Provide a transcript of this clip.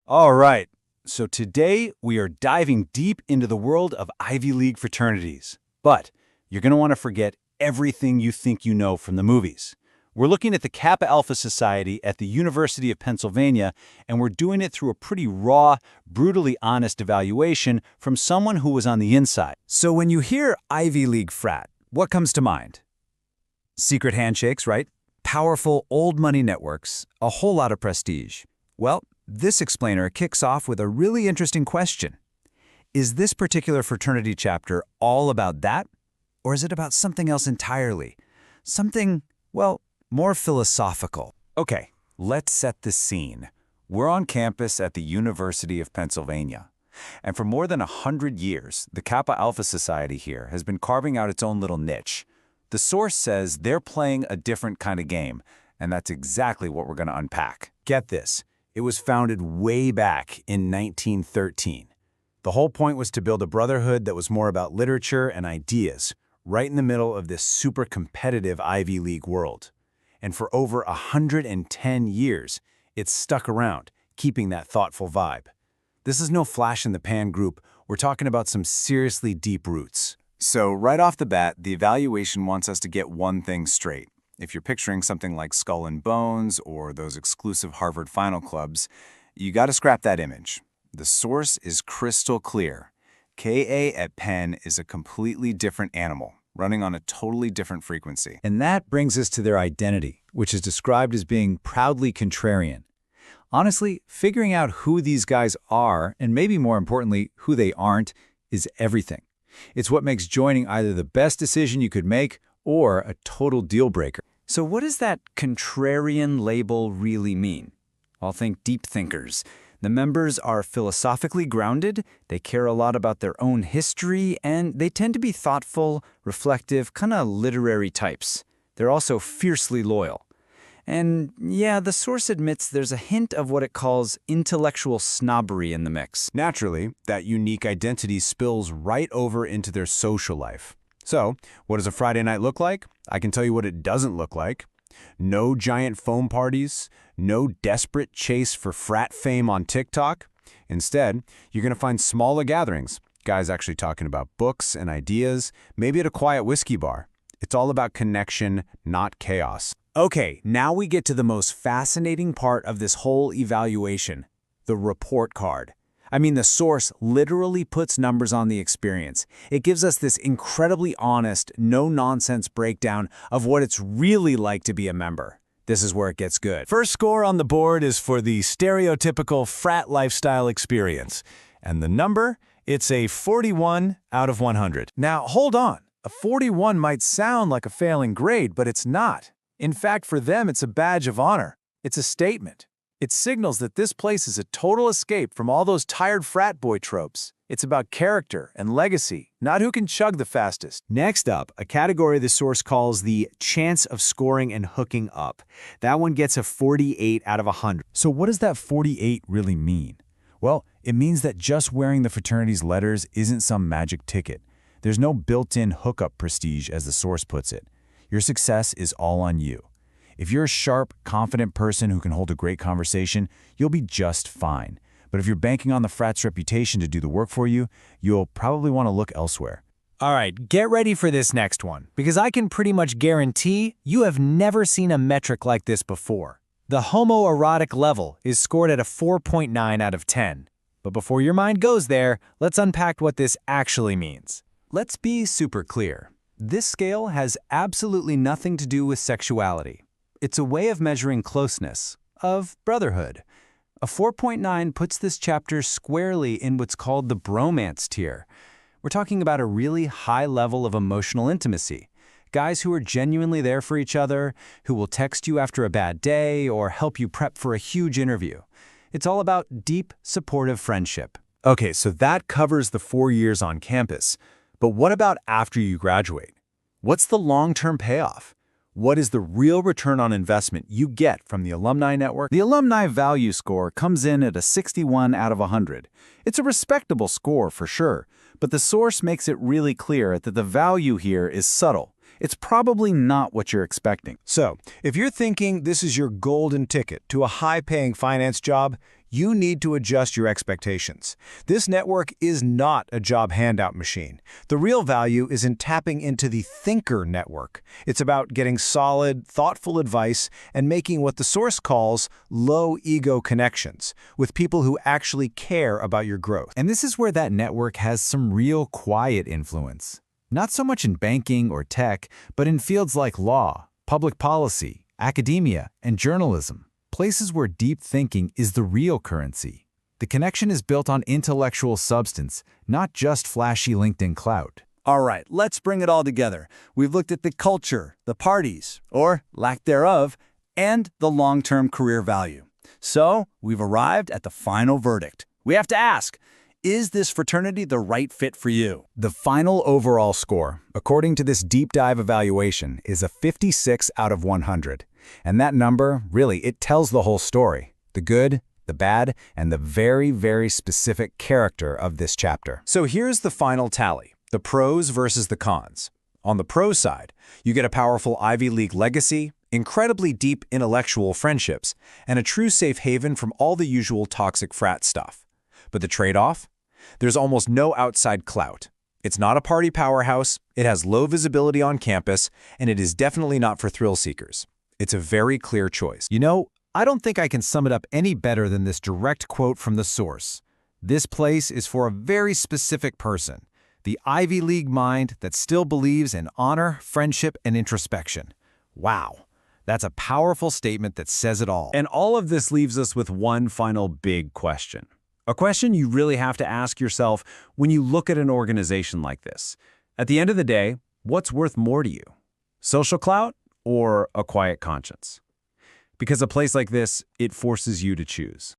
All right, so today we are diving deep into the world of Ivy League fraternities. But you're going to want to forget everything you think you know from the movies. We're looking at the Kappa Alpha Society at the University of Pennsylvania, and we're doing it through a pretty raw, brutally honest evaluation from someone who was on the inside. So when you hear Ivy League frat, what comes to mind? Secret handshakes, right? Powerful old money networks, a whole lot of prestige. Well, this explainer kicks off with a really interesting question. Is this particular fraternity chapter all about that? Or is it about something else entirely? Something, well, more philosophical. Okay, let's set the scene. We're on campus at the University of Pennsylvania. And for more than 100 years, the Kappa Alpha Society here has been carving out its own little niche. The source says they're playing a different kind of game, and that's exactly what we're going to unpack. Get this, it was founded way back in 1913. The whole point was to build a brotherhood that was more about literature and ideas, right in the middle of this super competitive Ivy League world. And for over 110 years, it's stuck around, keeping that thoughtful vibe. This is no flash-in-the-pan group. We're talking about some seriously deep roots. So right off the bat, the evaluation wants us to get one thing straight. If you're picturing something like Skull and Bones or those exclusive Harvard Final Clubs, you got to scrap that image. The source is crystal clear. KA at Penn is a completely different animal, running on a totally different frequency. And that brings us to their identity, which is described as being proudly contrarian. Honestly, figuring out who these guys are, and maybe more importantly, who they aren't, is everything. It's what makes joining either the best decision you could make or a total deal breaker. So what does that contrarian label really mean? I'll think deep thinkers. The members are philosophically grounded, they care a lot about their own history, and they tend to be thoughtful, reflective, kind of literary types. They're also fiercely loyal. And yeah, the source admits there's a hint of what it calls intellectual snobbery in the mix. Naturally, that unique identity spills right over into their social life. So, what does a Friday night look like? I can tell you what it doesn't look like. No giant foam parties, no desperate chase for frat fame on TikTok. Instead, you're going to find smaller gatherings, guys actually talking about books and ideas, maybe at a quiet whiskey bar. It's all about connection, not chaos. Okay, now we get to the most fascinating part of this whole evaluation, the report card. I mean, the source literally puts numbers on the experience. It gives us this incredibly honest, no-nonsense breakdown of what it's really like to be a member. This is where it gets good. First score on the board is for the stereotypical frat lifestyle experience. And the number? It's a 41 out of 100. Now, hold on. A 41 might sound like a failing grade, but it's not. In fact, for them, it's a badge of honor. It's a statement. It signals that this place is a total escape from all those tired frat boy tropes. It's about character and legacy, not who can chug the fastest. Next up, a category the source calls the chance of scoring and hooking up. That one gets a 48 out of 100. So what does that 48 really mean? Well, it means that just wearing the fraternity's letters isn't some magic ticket. There's no built-in hookup prestige, as the source puts it. Your success is all on you. If you're a sharp, confident person who can hold a great conversation, you'll be just fine. But if you're banking on the frat's reputation to do the work for you, you'll probably want to look elsewhere. All right, get ready for this next one, because I can pretty much guarantee you have never seen a metric like this before. The homoerotic level is scored at a 4.9 out of 10. But before your mind goes there, let's unpack what this actually means. Let's be super clear. This scale has absolutely nothing to do with sexuality. It's a way of measuring closeness, of brotherhood. A 4.9 puts this chapter squarely in what's called the bromance tier. We're talking about a really high level of emotional intimacy. Guys who are genuinely there for each other, who will text you after a bad day or help you prep for a huge interview. It's all about deep, supportive friendship. Okay, so that covers the 4 years on campus. But what about after you graduate? What's the long-term payoff? What is the real return on investment you get from the alumni network? The alumni value score comes in at a 61 out of 100. It's a respectable score for sure, but the source makes it really clear that the value here is subtle. It's probably not what you're expecting. So, if you're thinking this is your golden ticket to a high-paying finance job, you need to adjust your expectations. This network is not a job handout machine. The real value is in tapping into the thinker network. It's about getting solid, thoughtful advice and making what the source calls low-ego connections with people who actually care about your growth. And this is where that network has some real quiet influence. Not so much in banking or tech, but in fields like law, public policy, academia, and journalism, places where deep thinking is the real currency. The connection is built on intellectual substance, not just flashy LinkedIn clout. All right, let's bring it all together. We've looked at the culture, the parties, or lack thereof, and the long-term career value. So we've arrived at the final verdict. We have to ask, is this fraternity the right fit for you? The final overall score, according to this deep dive evaluation, is a 56 out of 100. And that number, really, it tells the whole story. The good, the bad, and the very, very specific character of this chapter. So here's the final tally, the pros versus the cons. On the pro side, you get a powerful Ivy League legacy, incredibly deep intellectual friendships, and a true safe haven from all the usual toxic frat stuff. But the trade-off? There's almost no outside clout. It's not a party powerhouse, it has low visibility on campus, and it is definitely not for thrill seekers. It's a very clear choice. You know, I don't think I can sum it up any better than this direct quote from the source. This place is for a very specific person, the Ivy League mind that still believes in honor, friendship, and introspection. Wow, that's a powerful statement that says it all. And all of this leaves us with one final big question. A question you really have to ask yourself when you look at an organization like this. At the end of the day, what's worth more to you? Social clout or a quiet conscience? Because a place like this, it forces you to choose.